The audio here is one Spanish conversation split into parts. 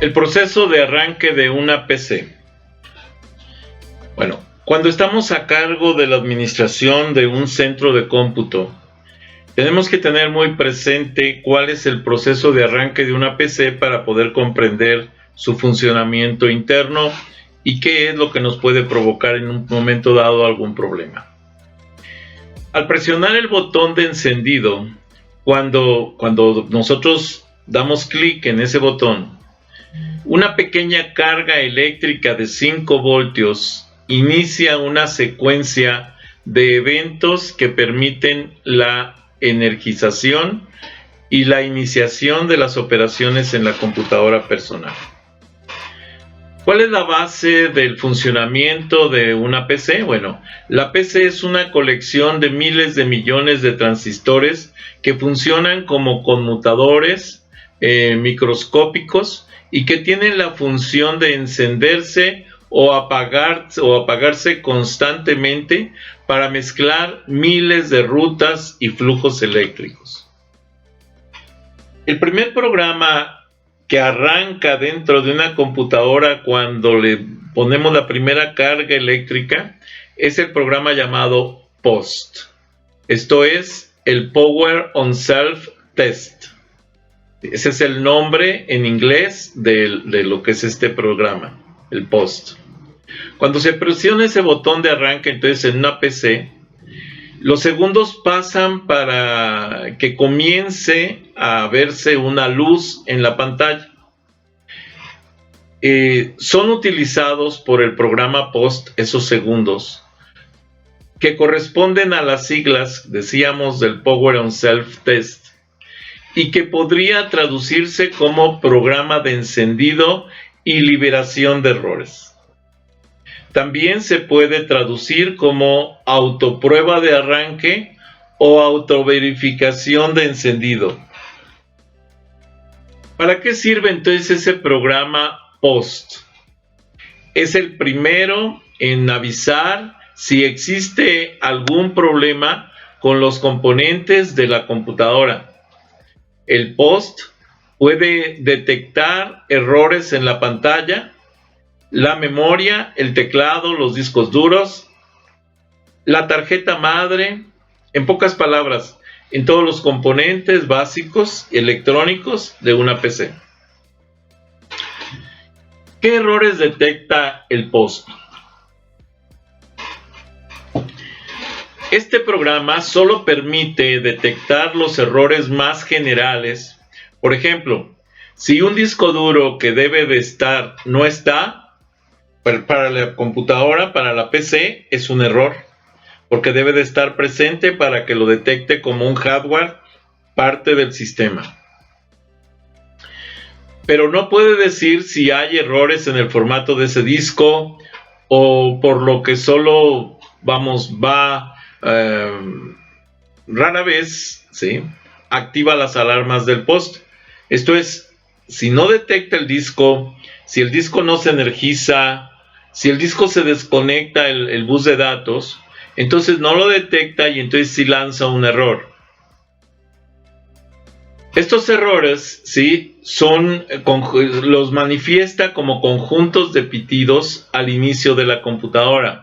El proceso de arranque de una PC. Bueno, cuando estamos a cargo de la administración de un centro de cómputo, tenemos que tener muy presente cuál es el proceso de arranque de una PC para poder comprender su funcionamiento interno y qué es lo que nos puede provocar en un momento dado algún problema. Al presionar el botón de encendido, cuando nosotros damos clic en ese botón, una pequeña carga eléctrica de 5 voltios inicia una secuencia de eventos que permiten la energización y la iniciación de las operaciones en la computadora personal. ¿Cuál es la base del funcionamiento de una PC? Bueno, la PC es una colección de miles de millones de transistores que funcionan como conmutadores microscópicos y que tienen la función de encenderse o apagarse constantemente para mezclar miles de rutas y flujos eléctricos. El primer programa que arranca dentro de una computadora cuando le ponemos la primera carga eléctrica es el programa llamado POST. Esto es el Power on Self Test. Ese es el nombre en inglés de lo que es este programa, el POST. Cuando se presiona ese botón de arranque, entonces en una PC, los segundos pasan para que comience a verse una luz en la pantalla. Son utilizados por el programa POST esos segundos, que corresponden a las siglas, decíamos, del Power on Self Test, y que podría traducirse como programa de encendido y liberación de errores. También se puede traducir como autoprueba de arranque o autoverificación de encendido. ¿Para qué sirve entonces ese programa POST? Es el primero en avisar si existe algún problema con los componentes de la computadora. El POST puede detectar errores en la pantalla, la memoria, el teclado, los discos duros, la tarjeta madre, en pocas palabras, en todos los componentes básicos electrónicos de una PC. ¿Qué errores detecta el POST? Este programa solo permite detectar los errores más generales. Por ejemplo, si un disco duro que debe de estar no está, para la computadora, para la PC, es un error, porque debe de estar presente para que lo detecte como un hardware, parte del sistema. Pero no puede decir si hay errores en el formato de ese disco o por lo que solo, rara vez, ¿sí?, activa las alarmas del POST. Esto es, si no detecta el disco, si el disco no se energiza, si el disco se desconecta el bus de datos, entonces no lo detecta y entonces sí lanza un error. Estos errores, ¿sí?, los manifiesta como conjuntos de pitidos al inicio de la computadora,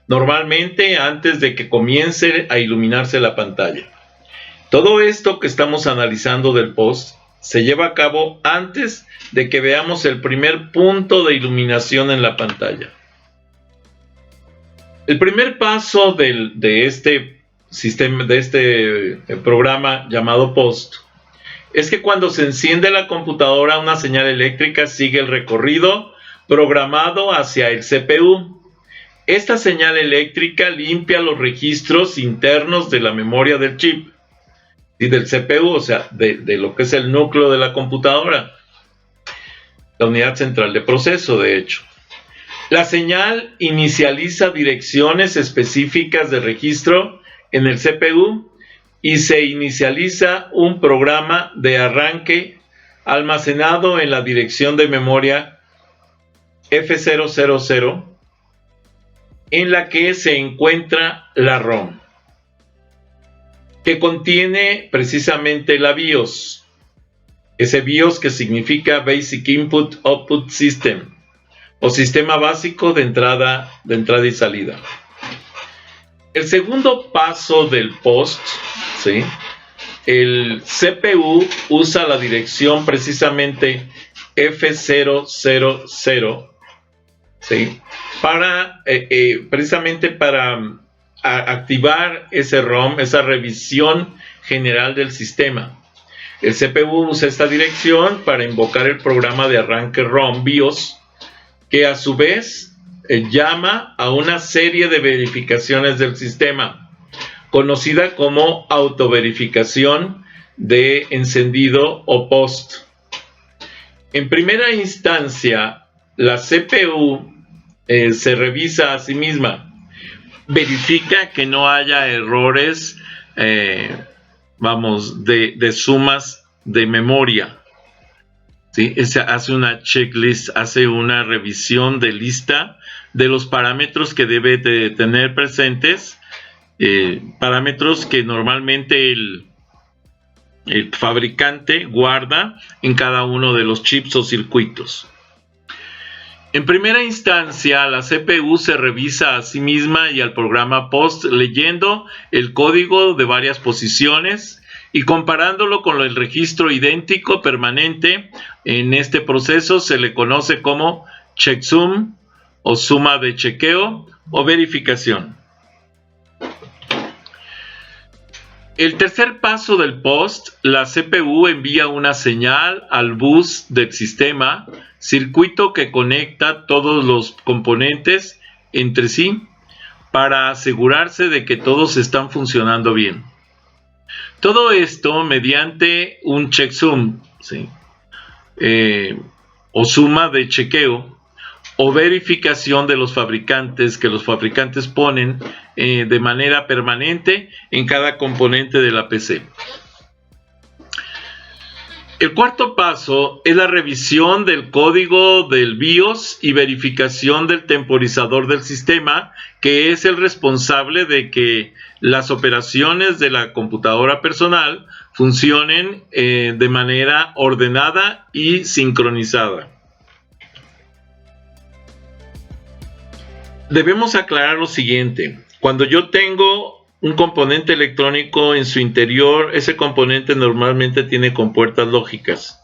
normalmente antes de que comience a iluminarse la pantalla. Todo esto que estamos analizando del POST se lleva a cabo antes de que veamos el primer punto de iluminación en la pantalla. El primer paso de este sistema, de este programa llamado POST, es que cuando se enciende la computadora, una señal eléctrica sigue el recorrido programado hacia el CPU. Esta señal eléctrica limpia los registros internos de la memoria del chip y del CPU, o sea, de lo que es el núcleo de la computadora, la unidad central de proceso, de hecho. La señal inicializa direcciones específicas de registro en el CPU y se inicializa un programa de arranque almacenado en la dirección de memoria F000, en la que se encuentra la ROM, que contiene precisamente la BIOS. Ese BIOS que significa Basic Input Output System o sistema básico de entrada y salida. El segundo paso del POST, ¿sí? El CPU usa la dirección precisamente F000, ¿sí? Para precisamente para activar ese ROM, esa revisión general del sistema. El CPU usa esta dirección para invocar el programa de arranque ROM BIOS, que a su vez llama a una serie de verificaciones del sistema, conocida como autoverificación de encendido o POST. En primera instancia, la CPU se revisa a sí misma, verifica que no haya errores, de sumas de memoria. ¿Sí? Hace una checklist, hace una revisión de lista de los parámetros que debe de tener presentes, parámetros que normalmente el fabricante guarda en cada uno de los chips o circuitos. En primera instancia, la CPU se revisa a sí misma y al programa POST leyendo el código de varias posiciones y comparándolo con el registro idéntico permanente. En este proceso se le conoce como checksum o suma de chequeo o verificación. El tercer paso del POST, la CPU envía una señal al bus del sistema, circuito que conecta todos los componentes entre sí para asegurarse de que todos están funcionando bien. Todo esto mediante un checksum, ¿sí? O suma de chequeo o verificación de los fabricantes, que los fabricantes ponen de manera permanente en cada componente de la PC. El cuarto paso es la revisión del código del BIOS y verificación del temporizador del sistema, que es el responsable de que las operaciones de la computadora personal funcionen de manera ordenada y sincronizada. Debemos aclarar lo siguiente: cuando yo tengo un componente electrónico en su interior, ese componente normalmente tiene compuertas lógicas,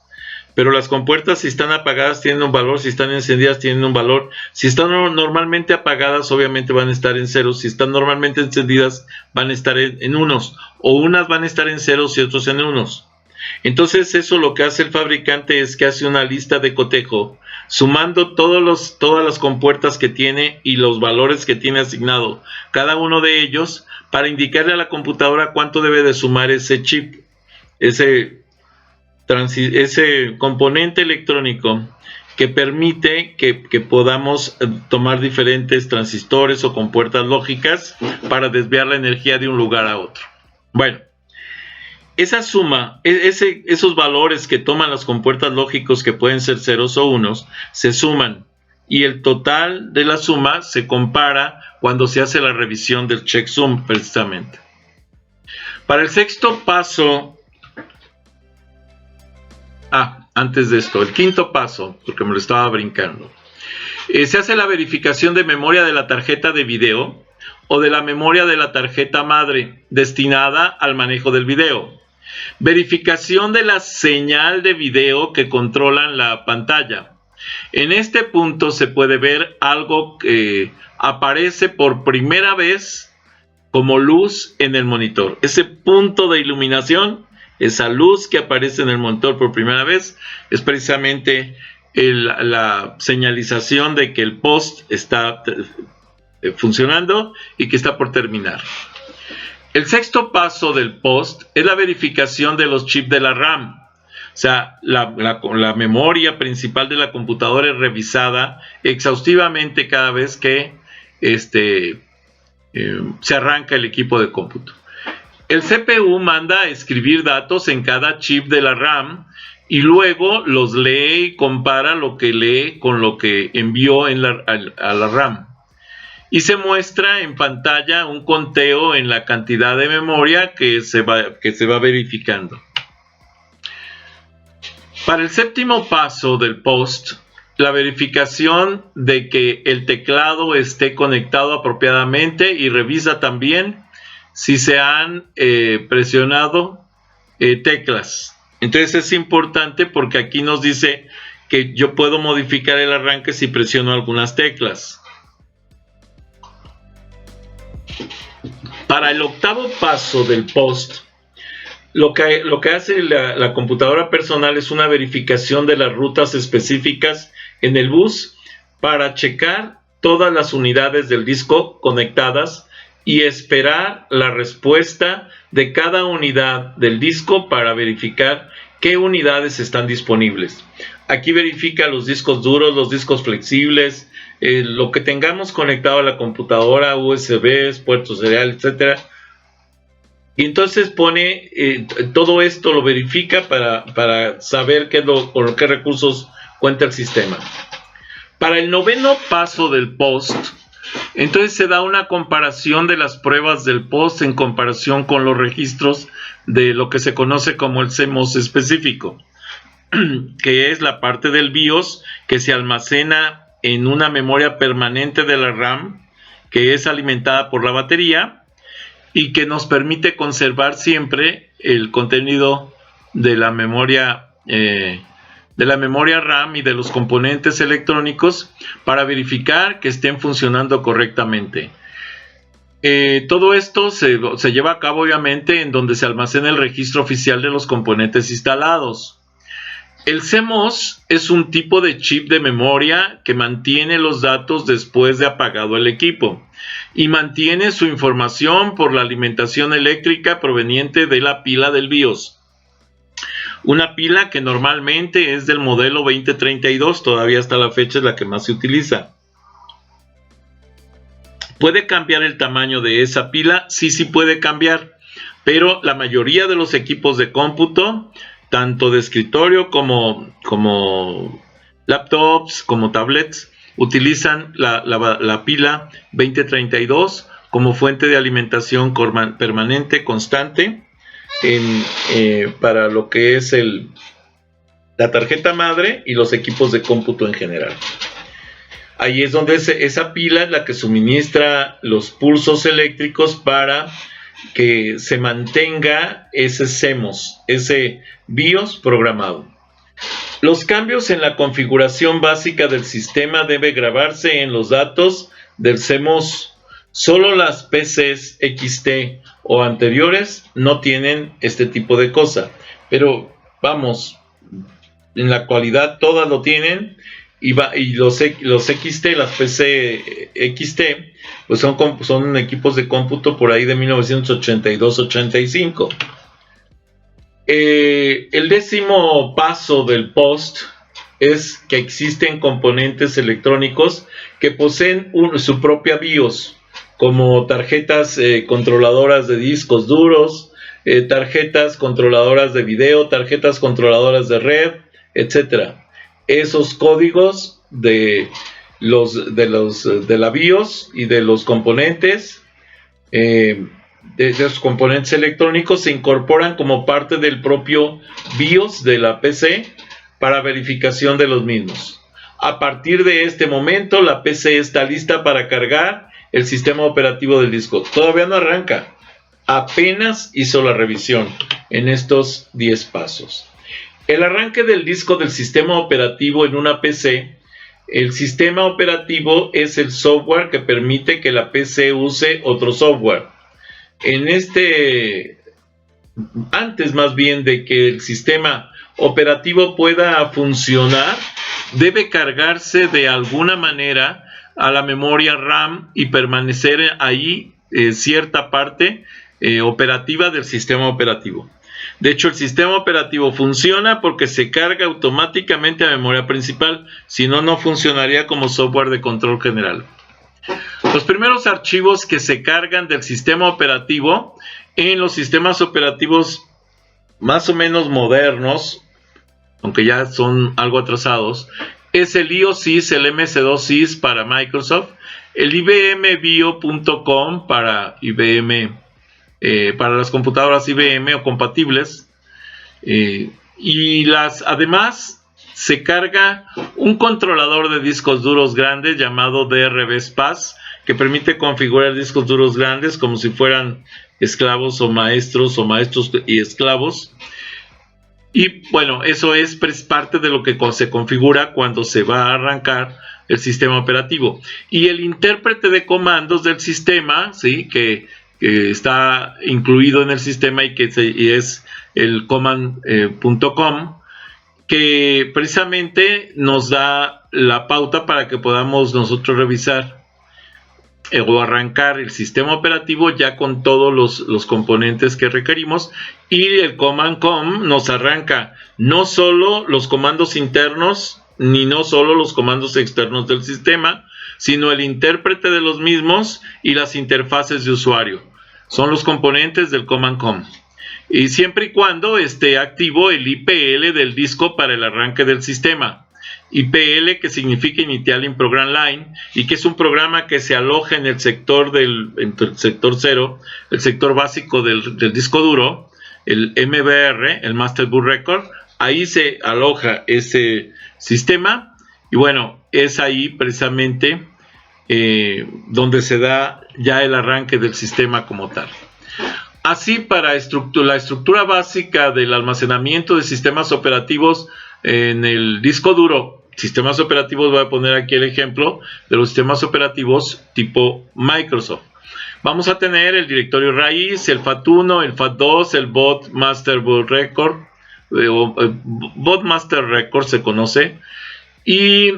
pero las compuertas, si están apagadas, tienen un valor; si están encendidas, tienen un valor. Si están normalmente apagadas, obviamente van a estar en ceros; si están normalmente encendidas, van a estar en unos, o unas van a estar en ceros y otros en unos. Entonces, eso lo que hace el fabricante es que hace una lista de cotejo, sumando todas las compuertas que tiene y los valores que tiene asignado cada uno de ellos, para indicarle a la computadora cuánto debe de sumar ese chip, ese componente electrónico que permite que podamos tomar diferentes transistores o compuertas lógicas para desviar la energía de un lugar a otro. Bueno, esa suma, esos valores que toman las compuertas lógicos, que pueden ser ceros o unos, se suman, y el total de la suma se compara cuando se hace la revisión del checksum precisamente. Para el sexto paso, antes de esto, el quinto paso, porque me lo estaba brincando, se hace la verificación de memoria de la tarjeta de video o de la memoria de la tarjeta madre destinada al manejo del video. Verificación de la señal de video que controlan la pantalla. En este punto se puede ver algo que aparece por primera vez como luz en el monitor. Ese punto de iluminación, esa luz que aparece en el monitor por primera vez, es precisamente la señalización de que el POST está funcionando y que está por terminar. El sexto paso del POST es la verificación de los chips de la RAM. O sea, la memoria principal de la computadora es revisada exhaustivamente cada vez que se arranca el equipo de cómputo. El CPU manda a escribir datos en cada chip de la RAM y luego los lee y compara lo que lee con lo que envió a la RAM. Y se muestra en pantalla un conteo en la cantidad de memoria que se va verificando. Para el séptimo paso del POST, la verificación de que el teclado esté conectado apropiadamente y revisa también si se han presionado teclas. Entonces es importante porque aquí nos dice que yo puedo modificar el arranque si presiono algunas teclas. Para el octavo paso del POST, lo que hace la computadora personal es una verificación de las rutas específicas en el bus para checar todas las unidades del disco conectadas y esperar la respuesta de cada unidad del disco para verificar qué unidades están disponibles. Aquí verifica los discos duros, los discos flexibles, lo que tengamos conectado a la computadora, USBs, puertos serial, etcétera. Y entonces pone todo esto, lo verifica para saber con qué recursos cuenta el sistema. Para el noveno paso del POST, entonces se da una comparación de las pruebas del POST en comparación con los registros de lo que se conoce como el CMOS específico, que es la parte del BIOS que se almacena en una memoria permanente de la RAM, que es alimentada por la batería, y que nos permite conservar siempre el contenido de la memoria RAM y de los componentes electrónicos para verificar que estén funcionando correctamente. Todo esto se lleva a cabo obviamente en donde se almacena el registro oficial de los componentes instalados. El CMOS es un tipo de chip de memoria que mantiene los datos después de apagado el equipo y mantiene su información por la alimentación eléctrica proveniente de la pila del BIOS. Una pila que normalmente es del modelo 2032, todavía hasta la fecha es la que más se utiliza. ¿Puede cambiar el tamaño de esa pila? Sí puede cambiar, pero la mayoría de los equipos de cómputo, tanto de escritorio como laptops, como tablets, utilizan la pila 2032 como fuente de alimentación permanente, constante, para lo que es la tarjeta madre y los equipos de cómputo en general. Ahí es donde esa pila es la que suministra los pulsos eléctricos para que se mantenga ese CMOS, ese BIOS programado. Los cambios en la configuración básica del sistema deben grabarse en los datos del CMOS. Solo las PCs XT o anteriores no tienen este tipo de cosa, pero vamos, en la actualidad todas lo tienen. Y los XT, las PC XT, pues son equipos de cómputo por ahí de 1982-85. El décimo paso del POST es que existen componentes electrónicos que poseen su propia BIOS, como tarjetas controladoras de discos duros, tarjetas controladoras de video, tarjetas controladoras de red, etc. Esos códigos de la BIOS y de los componentes de los componentes electrónicos se incorporan como parte del propio BIOS de la PC para verificación de los mismos. A partir de este momento la PC está lista para cargar el sistema operativo del disco. Todavía no arranca, apenas hizo la revisión en estos 10 pasos. El arranque del disco del sistema operativo en una PC. El sistema operativo es el software que permite que la PC use otro software. Antes más bien de que el sistema operativo pueda funcionar, debe cargarse de alguna manera a la memoria RAM y permanecer ahí cierta parte operativa del sistema operativo. De hecho, el sistema operativo funciona porque se carga automáticamente a memoria principal, si no, no funcionaría como software de control general. Los primeros archivos que se cargan del sistema operativo en los sistemas operativos más o menos modernos, aunque ya son algo atrasados, es el IOSys, el MS2Sys para Microsoft, el IBM-bio.com para IBM, para las computadoras IBM o compatibles, Y además se carga un controlador de discos duros grandes llamado DRV-SPAS, que permite configurar discos duros grandes como si fueran esclavos o maestros y esclavos. Y bueno, eso es parte de lo que se configura cuando se va a arrancar el sistema operativo. Y el intérprete de comandos del sistema, ¿sí?, que está incluido en el sistema y es el command.com, que precisamente nos da la pauta para que podamos nosotros revisar o arrancar el sistema operativo ya con todos los componentes que requerimos. Y el command.com nos arranca no solo los comandos internos ni no solo los comandos externos del sistema, sino el intérprete de los mismos y las interfaces de usuario. Son los componentes del command.com. Y siempre y cuando esté activo el IPL del disco para el arranque del sistema. IPL, que significa Initial Program Line, y que es un programa que se aloja en el sector sector 0, el sector básico del disco duro, el MBR, el Master Boot Record. Ahí se aloja ese sistema, y bueno, es ahí precisamente donde se da ya el arranque del sistema como tal. Así, para la estructura básica del almacenamiento de sistemas operativos en el disco duro, sistemas operativos, voy a poner aquí el ejemplo de los sistemas operativos tipo Microsoft. Vamos a tener el directorio raíz, el FAT1, el FAT2, el Boot Master Boot Record, Boot Master Record se conoce, y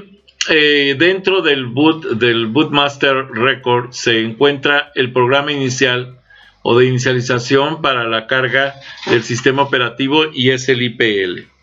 dentro del Boot Master Record se encuentra el programa inicial o de inicialización para la carga del sistema operativo, y es el IPL.